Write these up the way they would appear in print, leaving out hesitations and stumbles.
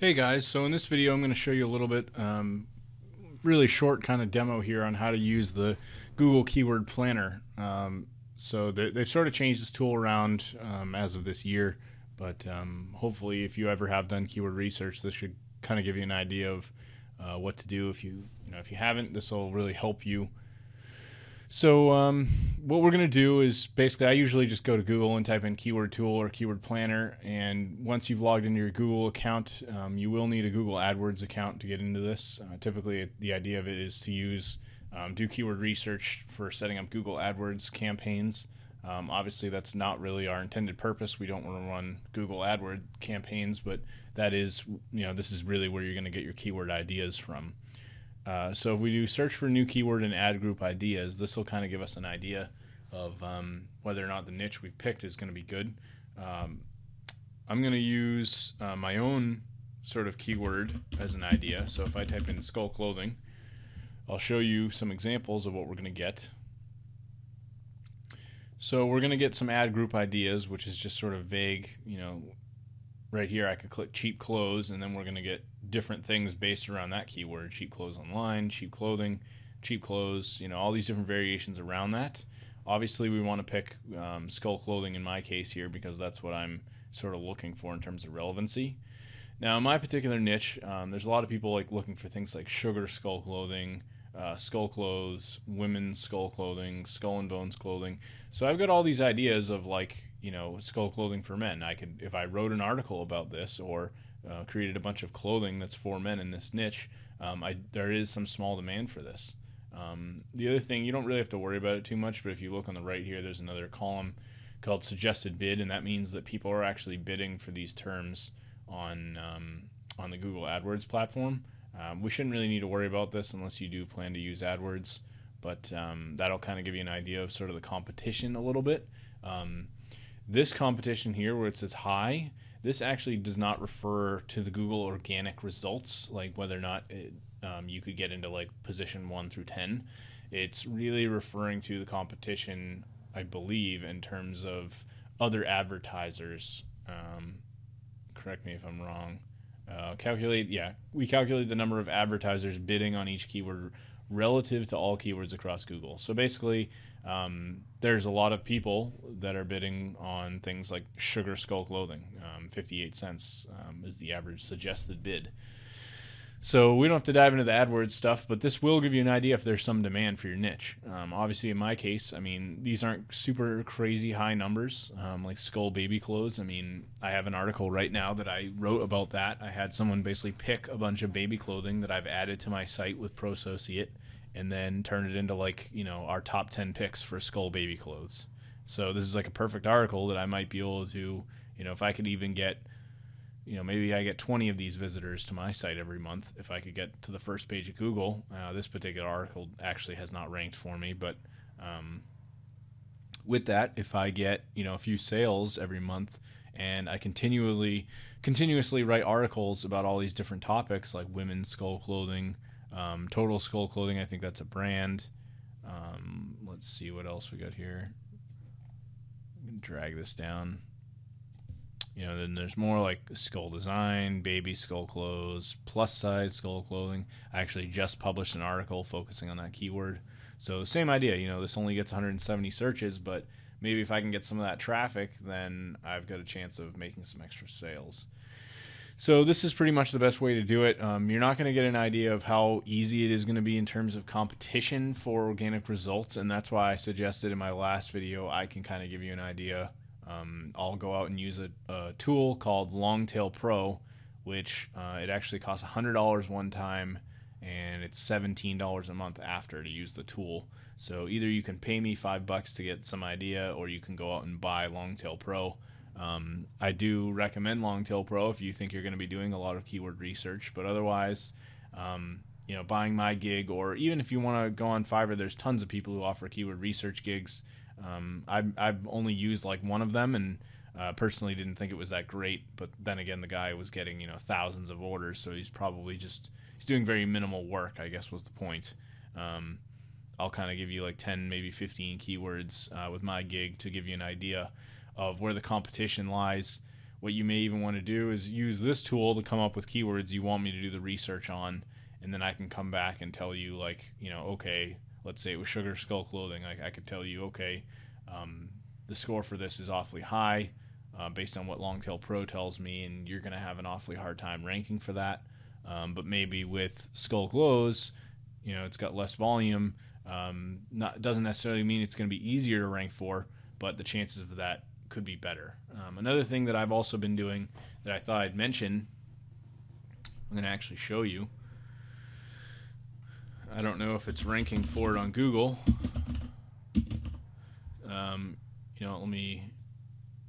Hey guys, so in this video I'm going to show you a little bit, really short kind of demo here on how to use the Google Keyword Planner. They've sort of changed this tool around as of this year, but hopefully if you ever have done keyword research, this should kind of give you an idea of what to do. If you haven't, this will really help you. So what we're going to do is basically I usually just go to Google and type in keyword tool or keyword planner, and once you've logged into your Google account, you will need a Google AdWords account to get into this. Typically the idea of it is to do keyword research for setting up Google AdWords campaigns. Obviously that's not really our intended purpose. We don't want to run Google AdWords campaigns, but that is, this is really where you're going to get your keyword ideas from. So if we do search for new keyword and ad group ideas, this will kind of give us an idea of whether or not the niche we've picked is going to be good. I'm going to use my own sort of keyword as an idea. So if I type in skull clothing, I'll show you some examples of what we're going to get. So we're going to get some ad group ideas, which is just sort of vague. Right here I could click cheap clothes, and then we're going to get different things based around that keyword. Cheap clothes online, cheap clothing, cheap clothes, all these different variations around that. Obviously we want to pick skull clothing in my case here because that's what I'm sort of looking for in terms of relevancy. Now in my particular niche, there's a lot of people looking for things like sugar skull clothing, skull clothes, women's skull clothing, skull and bones clothing. So I've got all these ideas of skull clothing for men. If I wrote an article about this or created a bunch of clothing that's for men in this niche, there is some small demand for this. The other thing, you don't really have to worry about it too much, but if you look on the right here, there's another column called suggested bid, and that means that people are actually bidding for these terms on the Google AdWords platform. We shouldn't really need to worry about this unless you do plan to use AdWords, but that'll kind of give you an idea of sort of the competition a little bit. This competition here where it says high, this actually does not refer to the Google organic results, like whether or not you could get into position 1 through 10. It's really referring to the competition, I believe, in terms of other advertisers. Correct me if I'm wrong. We calculate the number of advertisers bidding on each keyword relative to all keywords across Google. So basically, there's a lot of people that are bidding on things like sugar skull clothing. 58 cents is the average suggested bid. So we don't have to dive into the AdWords stuff, but this will give you an idea if there's some demand for your niche. Obviously, in my case, these aren't super crazy high numbers, like skull baby clothes. I have an article right now that I wrote about that. I had someone basically pick a bunch of baby clothing that I've added to my site with ProSociate and then turn it into our top 10 picks for skull baby clothes. So this is a perfect article that I might be able to, if I could even get, maybe I get 20 of these visitors to my site every month. If I could get to the first page of Google, this particular article actually has not ranked for me, but with that, if I get, a few sales every month and I continuously write articles about all these different topics like women's skull clothing, Total Skull Clothing, I think that's a brand. Let's see what else we got here. I'm going to drag this down. Then there's more like skull design, baby skull clothes, plus size skull clothing. I actually just published an article focusing on that keyword. So same idea, this only gets 170 searches, but maybe if I can get some of that traffic, then I've got a chance of making some extra sales. So this is pretty much the best way to do it. You're not going to get an idea of how easy it is going to be in terms of competition for organic results, and that's why I suggested in my last video I can kind of give you an idea. I'll go out and use a tool called Longtail Pro, which it actually costs $100 one time, and it's $17 a month after to use the tool. So either you can pay me $5 to get some idea, or you can go out and buy Longtail Pro. I do recommend Longtail Pro if you think you're going to be doing a lot of keyword research, but otherwise, buying my gig, or even if you want to go on Fiverr, there's tons of people who offer keyword research gigs. I've only used one of them, and personally didn't think it was that great, but then again, the guy was getting thousands of orders, so he's probably he's doing very minimal work, I guess was the point. I'll kind of give you 10, maybe 15 keywords with my gig to give you an idea of where the competition lies. what you may even want to do is use this tool to come up with keywords you want me to do the research on, and then I can come back and tell you, like, you know, okay, let's say it was Sugar Skull Clothing. I could tell you, okay, the score for this is awfully high based on what Longtail Pro tells me, and you're going to have an awfully hard time ranking for that. But maybe with Skull Glows, you know, it's got less volume. Doesn't necessarily mean it's going to be easier to rank for, but the chances of that could be better. Another thing that I've also been doing that I thought I'd mention, I'm going to actually show you. I don't know if it's ranking for it on Google. You know,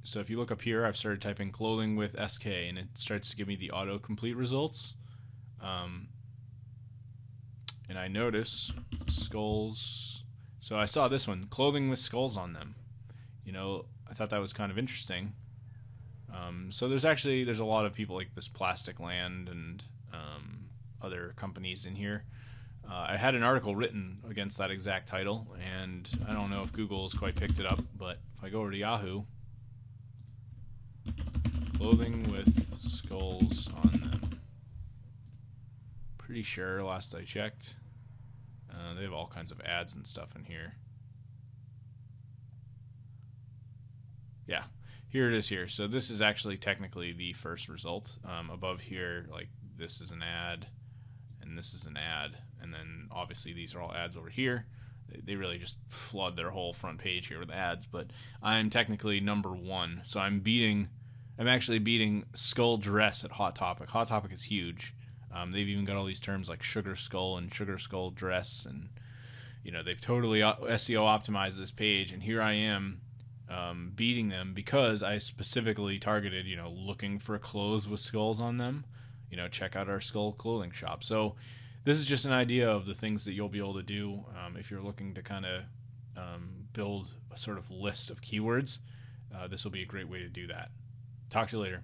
so if you look up here, I've started typing clothing with SK, and it starts to give me the autocomplete results. And I notice skulls. So I saw this one, clothing with skulls on them. You know, I thought that was kind of interesting. So there's a lot of people like this Plastic Land and other companies in here. I had an article written against that exact title, and I don't know if Google has quite picked it up, but if I go over to Yahoo, clothing with skulls on them. Pretty sure, last I checked. They have all kinds of ads and stuff in here. Yeah, here it is here. So this is actually technically the first result. Above here, like, this is an ad, and this is an ad, and then obviously these are all ads over here. They really just flood their whole front page here with ads, but I'm technically number 1. So I'm actually beating Skull Dress at Hot Topic. Hot Topic is huge. They've even got all these terms like Sugar Skull and Sugar Skull Dress, and you know, they've totally SEO optimized this page, and here I am beating them because I specifically targeted, you know, looking for clothes with skulls on them. You know, check out our Skull Clothing shop. So this is just an idea of the things that you'll be able to do if you're looking to kind of build a sort of list of keywords. This will be a great way to do that. Talk to you later.